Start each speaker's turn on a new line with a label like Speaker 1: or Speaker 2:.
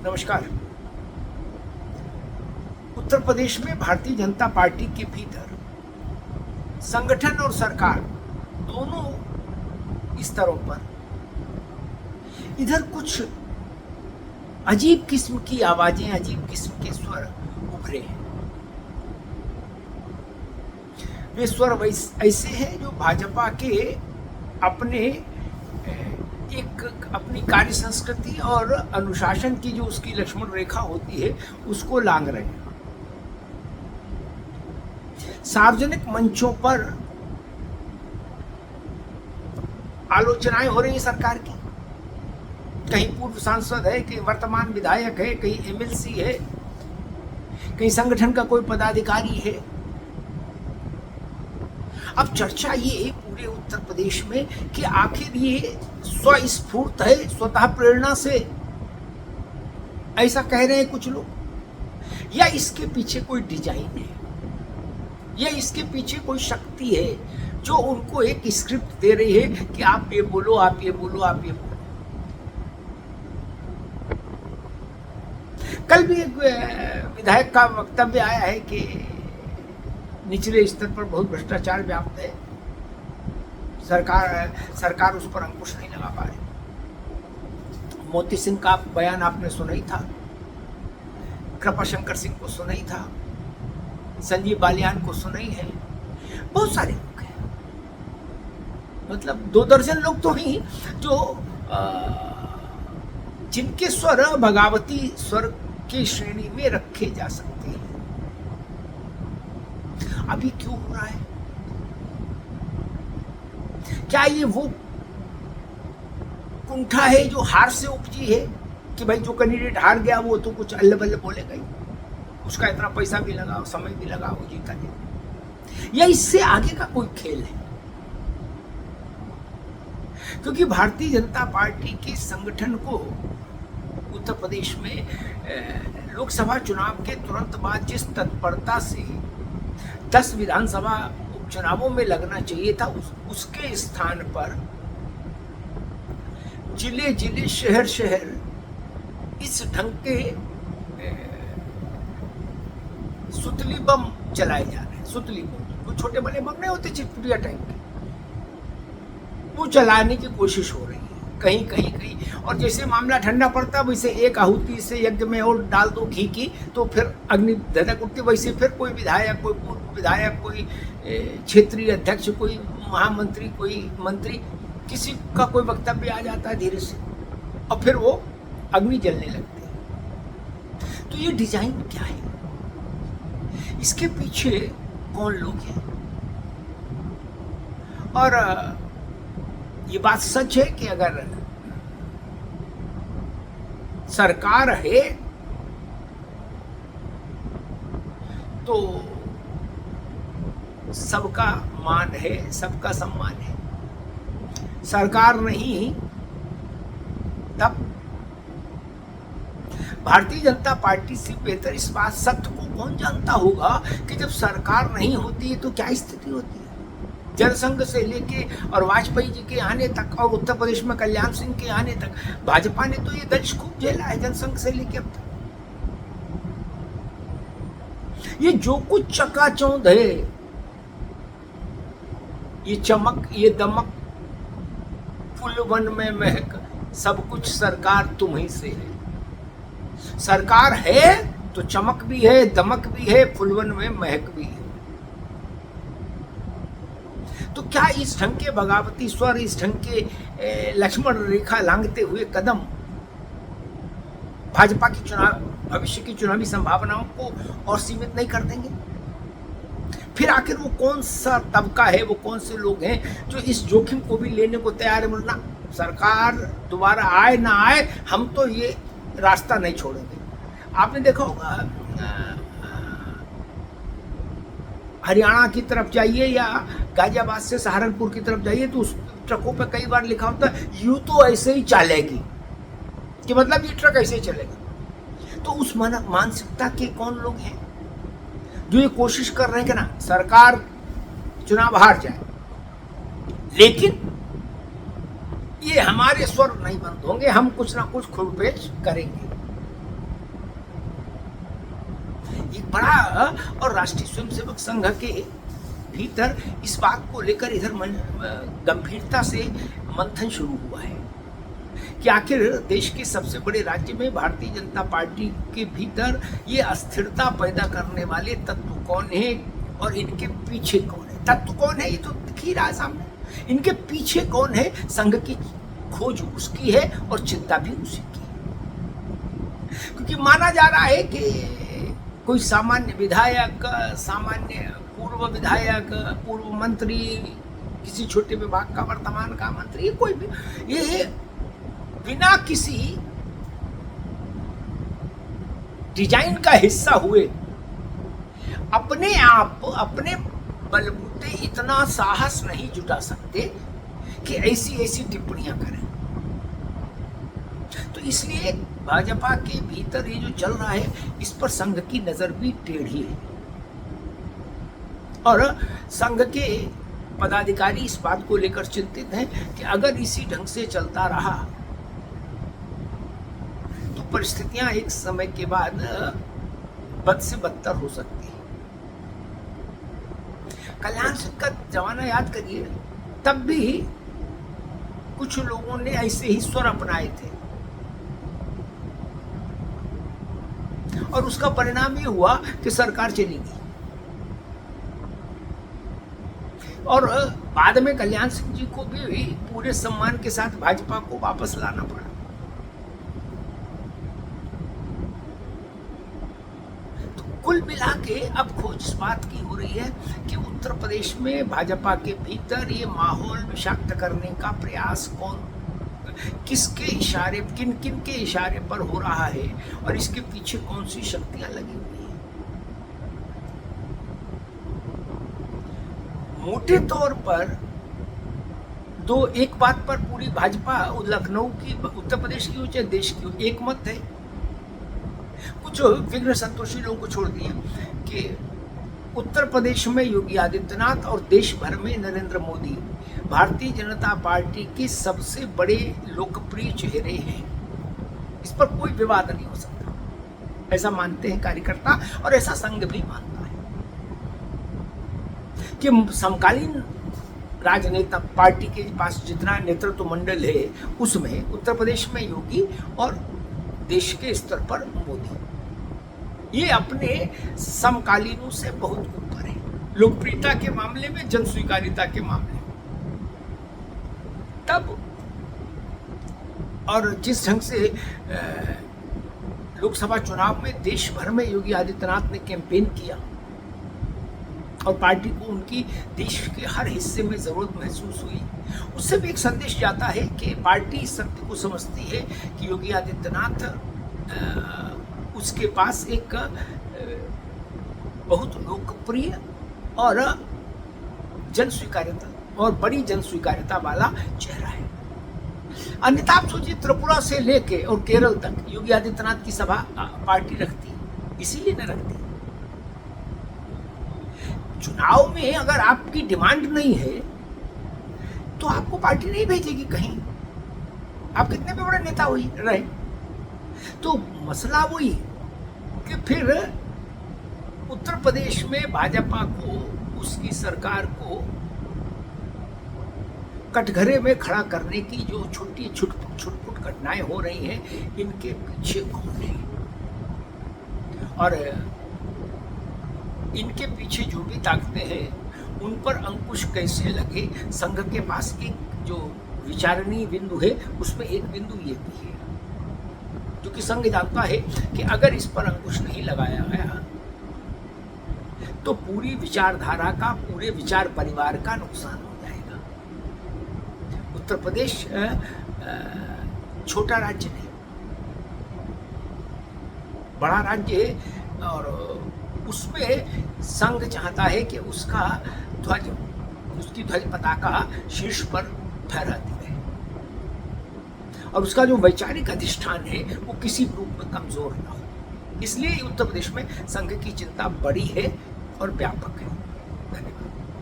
Speaker 1: नमस्कार। उत्तर प्रदेश में भारतीय जनता पार्टी के भीतर संगठन और सरकार दोनों स्तरों पर इधर कुछ अजीब किस्म की आवाजें, अजीब किस्म के स्वर उभरे हैं। वे स्वर ऐसे हैं जो भाजपा के अपने अपनी कार्य संस्कृति और अनुशासन की जो उसकी लक्ष्मण रेखा होती है उसको लांघ रहे हैं। सार्वजनिक मंचों पर आलोचनाएं हो रही हैं सरकार की। कहीं पूर्व सांसद है, कहीं वर्तमान विधायक है, कहीं एमएलसी है, कहीं संगठन का कोई पदाधिकारी है। अब चर्चा ये पूरे उत्तर प्रदेश में कि आखिर ये स्वस्फूर्त है, स्वतः प्रेरणा से ऐसा कह रहे हैं कुछ लोग, या इसके पीछे कोई डिजाइन है, या इसके पीछे कोई शक्ति है जो उनको एक स्क्रिप्ट दे रही है कि आप ये बोलो, आप ये बोलो, आप ये बोलो। कल भी एक विधायक का वक्तव्य आया है कि निचले स्तर पर बहुत भ्रष्टाचार व्याप्त है, सरकार उस पर अंकुश नहीं लगा पा रही। मोती सिंह का बयान आपने सुना ही था, कृपाशंकर सिंह को सुना ही था, संजीव बालियान को सुना ही है, बहुत सारे लोग हैं, मतलब 2 दर्जन लोग तो ही जो जिनके स्वर बगावती स्वर की श्रेणी में रखे जा सकते हैं। अभी क्यों हो रहा है? क्या ये वो कुंठा है जो हार से उपजी है कि भाई जो कैंडिडेट हार गया वो तो कुछ अल्ले बल्ले बोलेगा ही, उसका इतना पैसा भी लगा, समय भी लगा, वो जीता नहीं, या इससे आगे का कोई खेल है? क्योंकि भारतीय जनता पार्टी के संगठन को उत्तर प्रदेश में लोकसभा चुनाव के तुरंत बाद जिस तत्परता से 10 विधानसभा उपचुनावों में लगना चाहिए था, उसके स्थान पर जिले जिले, शहर शहर इस ढंग के सुतली बम चलाए जा रहे हैं। सुतली बम, वो छोटे बड़े बम नहीं होते चिटपुटिया टाइप के, वो चलाने की कोशिश हो रही है कहीं कहीं कहीं। और जैसे मामला ठंडा पड़ता है वैसे एक आहुति से यज्ञ में और डाल दो घी की तो फिर अग्नि धधक उठती, वैसे फिर कोई विधायक, कोई पूर्व विधायक, कोई क्षेत्रीय अध्यक्ष, कोई महामंत्री, कोई मंत्री, किसी का कोई वक्तव्य आ जाता है धीरे से और फिर वो अग्नि जलने लगती है। तो ये डिजाइन क्या है? इसके पीछे कौन लोग हैं? और ये बात सच है कि अगर सरकार है तो सबका मान है, सबका सम्मान है। सरकार नहीं तब भारतीय जनता पार्टी से बेहतर इस बात सत्य को कौन जानता होगा कि जब सरकार नहीं होती है तो क्या स्थिति होती है। जनसंघ से लेके और वाजपेयी जी के आने तक और उत्तर प्रदेश में कल्याण सिंह के आने तक भाजपा ने तो ये दर्ज खूब झेला है, जनसंघ से लेके अब तक। ये जो कुछ चकाचौंध है, ये चमक, ये दमक, फूलवन में महक, सब कुछ सरकार तुम्ही से है। सरकार है तो चमक भी है, दमक भी है, फूलवन में महक भी है। तो क्या इस ढंग के बगावती स्वर, इस ढंग के लक्ष्मण रेखा लांघते हुए कदम भाजपा की भविष्य की चुनावी संभावनाओं को और सीमित नहीं कर देंगे? फिर आखिर वो कौन सा तबका है, वो कौन से लोग हैं जो इस जोखिम को भी लेने को तैयार है? बोलना सरकार दोबारा आए ना आए, हम तो ये रास्ता नहीं छोड़ेंगे। आपने देखा होगा हरियाणा की तरफ जाइए या गाजियाबाद से सहारनपुर की तरफ जाइए तो उस ट्रकों पे कई बार लिखा होता है यूं तो ऐसे ही चलेगी, कि मतलब ये ट्रक ऐसे ही चलेगा। तो उस मानसिकता के कौन लोग हैं जो ये कोशिश कर रहे हैं कि ना सरकार चुनाव हार जाए, लेकिन ये हमारे स्वर नहीं बंद होंगे, हम कुछ ना कुछ खुरपेच करेंगे। एक बड़ा और राष्ट्रीय स्वयंसेवक संघ के भीतर इस बात को लेकर इधर गंभीरता से मंथन शुरू हुआ है कि आखिर देश के सबसे बड़े राज्य में भारतीय जनता पार्टी के भीतर ये अस्थिरता पैदा करने वाले तत्व कौन है और इनके पीछे कौन है। तत्व कौन है ये तो दिख ही रहा है सामने, इनके पीछे कौन है। संघ की खोज उसकी है और चिंता भी उसी की है, क्योंकि माना जा रहा है कि कोई सामान्य विधायक, सामान्य पूर्व विधायक, पूर्व मंत्री, किसी छोटे विभाग का वर्तमान का मंत्री, कोई भी ये बिना किसी डिजाइन का हिस्सा हुए अपने आप अपने बलबूते इतना साहस नहीं जुटा सकते कि ऐसी ऐसी टिप्पणियां करें। तो इसलिए भाजपा के भीतर ये जो चल रहा है इस पर संघ की नजर भी टेढ़ी है और संघ के पदाधिकारी इस बात को लेकर चिंतित हैं कि अगर इसी ढंग से चलता रहा तो परिस्थितियां एक समय के बाद बद से बदतर हो सकती है। कल्याण सिंह का जमाना याद करिए, तब भी कुछ लोगों ने ऐसे ही स्वर अपनाए थे और उसका परिणाम ये हुआ कि सरकार चली गई और बाद में कल्याण सिंह जी को भी पूरे सम्मान के साथ भाजपा को वापस लाना पड़ा। तो कुल मिला के अब खोज इस बात की हो रही है कि उत्तर प्रदेश में भाजपा के भीतर ये माहौल विषाक्त करने का प्रयास कौन, किसके इशारे, किन किन के इशारे पर हो रहा है और इसके पीछे कौन सी शक्तियां लगी हुई हैं। मोटे तौर पर दो एक बात पर पूरी भाजपा, लखनऊ की, उत्तर प्रदेश की हो चाहे देश की हो, एक मत है। कुछ विघ्न संतोषी लोगों को छोड़ दिए कि उत्तर प्रदेश में योगी आदित्यनाथ और देश भर में नरेंद्र मोदी भारतीय जनता पार्टी के सबसे बड़े लोकप्रिय चेहरे हैं। इस पर कोई विवाद नहीं हो सकता, ऐसा मानते हैं कार्यकर्ता और ऐसा संघ भी मानता है कि समकालीन राजनेता पार्टी के पास जितना नेतृत्व मंडल है उसमें उत्तर प्रदेश में योगी और देश के स्तर पर मोदी, ये अपने समकालीनों से बहुत ऊपर है लोकप्रियता के मामले में, जन स्वीकारिता के मामले में। तब और जिस ढंग से लोकसभा चुनाव में देश भर में योगी आदित्यनाथ ने कैंपेन किया और पार्टी को उनकी देश के हर हिस्से में जरूरत महसूस हुई, उससे भी एक संदेश जाता है कि पार्टी इस सत्य को समझती है कि योगी आदित्यनाथ उसके पास एक बहुत लोकप्रिय और जन स्वीकार्यता और बड़ी जन स्वीकार्यता वाला चेहरा है। अन्यथा आप सोचिए, त्रिपुरा से लेके और केरल तक योगी आदित्यनाथ की सभा पार्टी रखती, इसीलिए न रखती। चुनाव में अगर आपकी डिमांड नहीं है तो आपको पार्टी नहीं भेजेगी कहीं, आप कितने भी बड़े नेता हुई रहे। तो मसला वही कि फिर उत्तर प्रदेश में भाजपा को, उसकी सरकार को कटघरे में खड़ा करने की जो छोटी छुटपुट घटनाएं हो रही हैं, इनके पीछे कौन है और इनके पीछे जो भी ताकतें हैं उन पर अंकुश कैसे लगे। संघ के पास एक जो विचारणीय बिंदु है उसमें एक बिंदु ये भी है जो कि संघ जानता है कि अगर इस पर अंकुश नहीं लगाया गया तो पूरी विचारधारा का, पूरे विचार परिवार का नुकसान हो जाएगा। उत्तर प्रदेश छोटा राज्य नहीं, बड़ा राज्य है और उसमें संघ चाहता है कि उसका ध्वज, उसकी ध्वज पताका शीर्ष पर फहराती रहे और उसका जो वैचारिक अधिष्ठान है वो किसी रूप में कमजोर ना हो। इसलिए उत्तर प्रदेश में संघ की चिंता बड़ी है और व्यापक है।